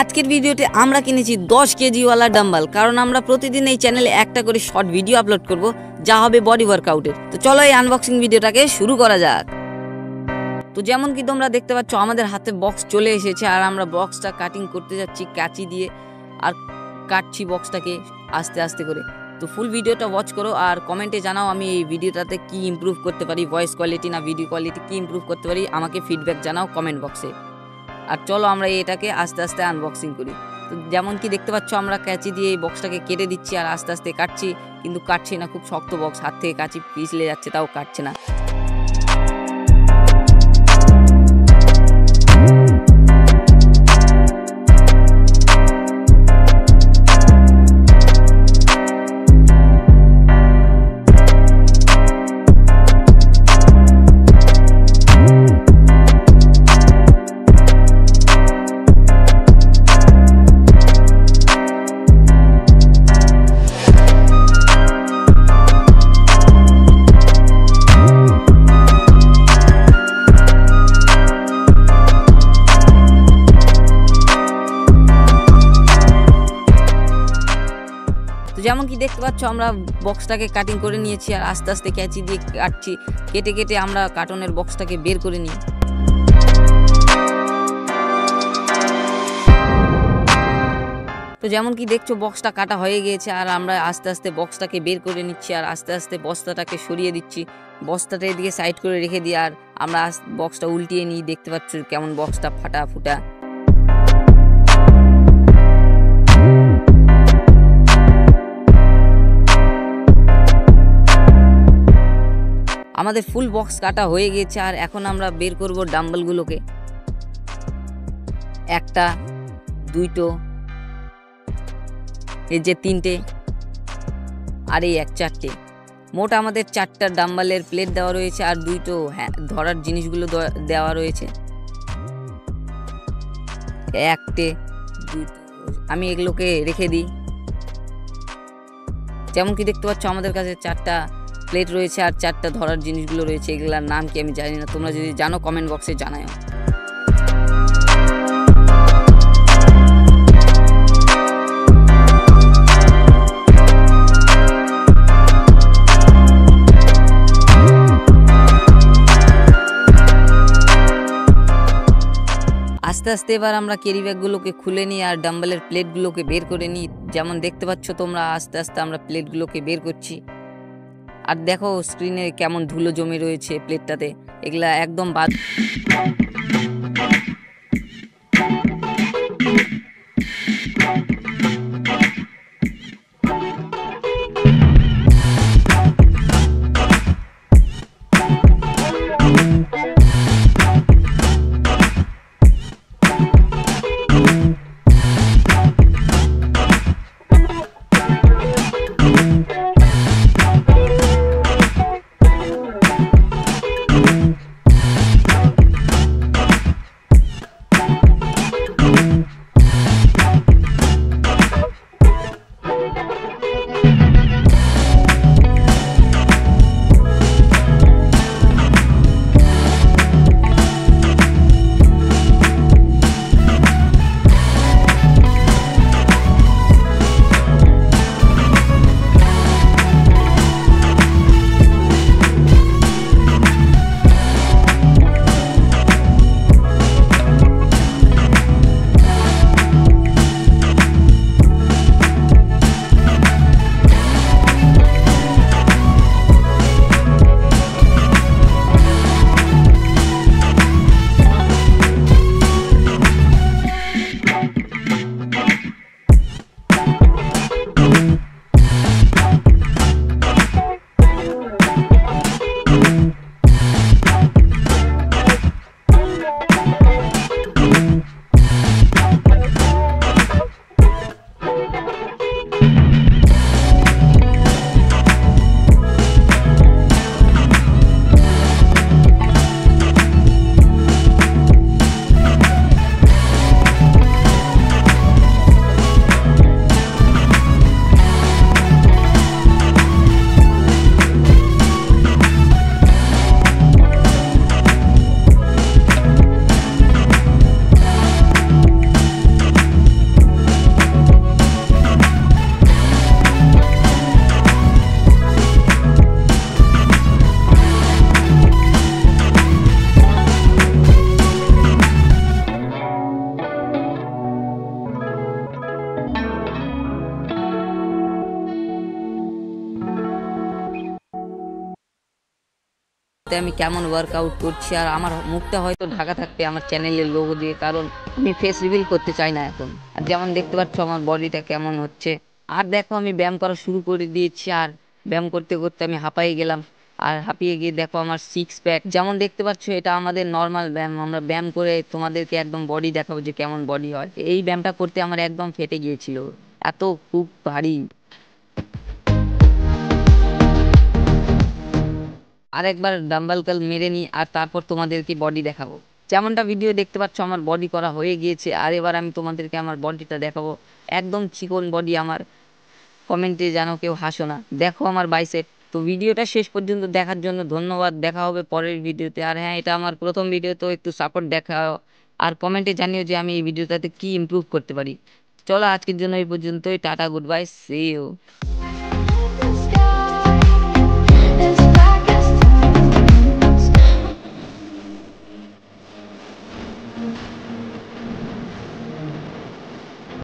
আজকের ভিডিওতে আমরা কিনেছি 10 কেজিওয়ালা ডাম্বল, কারণ আমরা প্রতিদিন এই চ্যানেলে একটা করে শর্ট ভিডিও আপলোড করব যা হবে বডি ওয়ার্কআউটের। তো চলো এই আনবক্সিং ভিডিওটাকে শুরু করা যাক। তো যেমন কি তোমরা দেখতে পাচ্ছ আমাদের হাতে বক্স চলে এসেছে, আর আমরা বক্সটা কাটিং করতে যাচ্ছি কাঁচি দিয়ে, আর কাটছি বক্সটাকে আস্তে আস্তে করে। তো ফুল ভিডিওটা ওয়াচ করো আর কমেন্টে জানাও আমি এই ভিডিওটাতে কি ইমপ্রুভ করতে পারি, ভয়েস কোয়ালিটি না ভিডিও কোয়ালিটি কি ইমপ্রুভ করতে পারি, আমাকে ফিডব্যাক জানাও কমেন্ট বক্সে। আর চলো আমরা এটাকে আস্তে আস্তে আনবক্সিং করি। তো যেমন কি দেখতে পাচ্ছ আমরা কাঁচি দিয়ে এই বক্সটাকে কেটে দিচ্ছি আর আস্তে আস্তে কাটছি, কিন্তু কাটছি না, খুব শক্ত বক্স, হাত থেকে কাঁচি পিছলে যাচ্ছে তাও কাটছে না। যেমন কি দেখতে পাচ্ছ আমরা বক্সটাকে কাটিং করে নিয়েছি আর আস্তে আস্তে ক্যাচি দিয়ে কাটছি, কেটে কেটে আমরা কার্টনের বক্সটাকে বের করে নিই। তো যেমন কি দেখছো বক্সটা কাটা হয়ে গিয়েছে আর আমরা আস্তে আস্তে বক্সটাকে বের করে নিচ্ছি আর আস্তে আস্তে বস্তাটাকে সরিয়ে দিচ্ছি, বস্তাটা এদিকে সাইড করে রেখে দিই আর আমরা বক্সটা উল্টিয়ে নিই। দেখতে পাচ্ছ কেমন বক্সটা ফাটা ফুটা। আমাদের ফুল বক্স কাটা হয়ে গেছে আর এখন আমরা বের করব ডাম্বলগুলোকে। একটা, দুইটো, এই যে তিনটে, আর এই এক, চারটে। মোট আমাদের 4টা ডাম্বলের প্লেট দেওয়া রয়েছে আর দুইটো ধরার জিনিসগুলো দেওয়া রয়েছে। একটে, দুইটো, আমি এগুলোকে রেখে দিই। যেমন কি দেখতে পাচ্ছ আমাদের কাছে 4টা প্লেট রয়েছে আর 4টা ধরার জিনিসগুলো রয়েছে। এগুলার নাম কি আমি জানি না, তোমরা যদি জানো কমেন্ট বক্সে জানাও। আস্তে আস্তে এবার আমরা ক্যারি ব্যাগগুলোকে খুলে নিই আর ডাম্বলের প্লেটগুলোকে বের করে নিই। যেমন দেখতে পাচ্ছ তোমরা আস্তে আস্তে আমরা প্লেটগুলোকে বের করছি। আর দেখো স্ক্রিনে কেমন ধুলো জমে রয়েছে প্লেটটাতে, এগুলা একদম বাদ। ভিডিওতে আমি কেমন ওয়ার্কআউট করছি, আর আমার মুখটা হয়তো ঢাকা থাকবে আমার চ্যানেলের লোগো দিয়ে, কারণ আমি ফেস রিভিল করতে চাই না এখন। আর যেমন দেখতে পাচ্ছ আমার বডিটা কেমন হচ্ছে। আর দেখো আমি ব্যায়াম করা শুরু করে দিয়েছি, আর ব্যায়াম করতে করতে আমি হাঁপাই গেলাম। আর হাঁপিয়ে গিয়ে দেখো আমার সিক্স প্যাক। যেমন দেখতে পাচ্ছ এটা আমাদের নর্মাল ব্যায়াম, আমরা ব্যায়াম করে তোমাদেরকে একদম বডি দেখাবো যে কেমন বডি হয়। এই ব্যায়ামটা করতে আমার একদম ফেটে গিয়েছিল, এত খুব ভারী। আরেকবার ডাম্বেল কাল মেরে নিই, আর তারপর তোমাদেরকে বডি দেখাবো। যেমনটা ভিডিও দেখতে পাচ্ছ আমার বডি করা হয়ে গিয়েছে, আর এবার আমি তোমাদেরকে আমার বডিটা দেখাবো। একদম চিকন বডি আমার। কমেন্টে যেন কেউ হাসো না, দেখো আমার বাইসেপ। তো ভিডিওটা শেষ পর্যন্ত দেখার জন্য ধন্যবাদ, দেখা হবে পরের ভিডিওতে। আর হ্যাঁ, এটা আমার প্রথম ভিডিও, তো একটু সাপোর্ট দেখাও, আর কমেন্টে জানিও যে আমি এই ভিডিওটাতে কি ইমপ্রুভ করতে পারি। চলো আজকের জন্য এই পর্যন্তই, tata, goodbye, see you.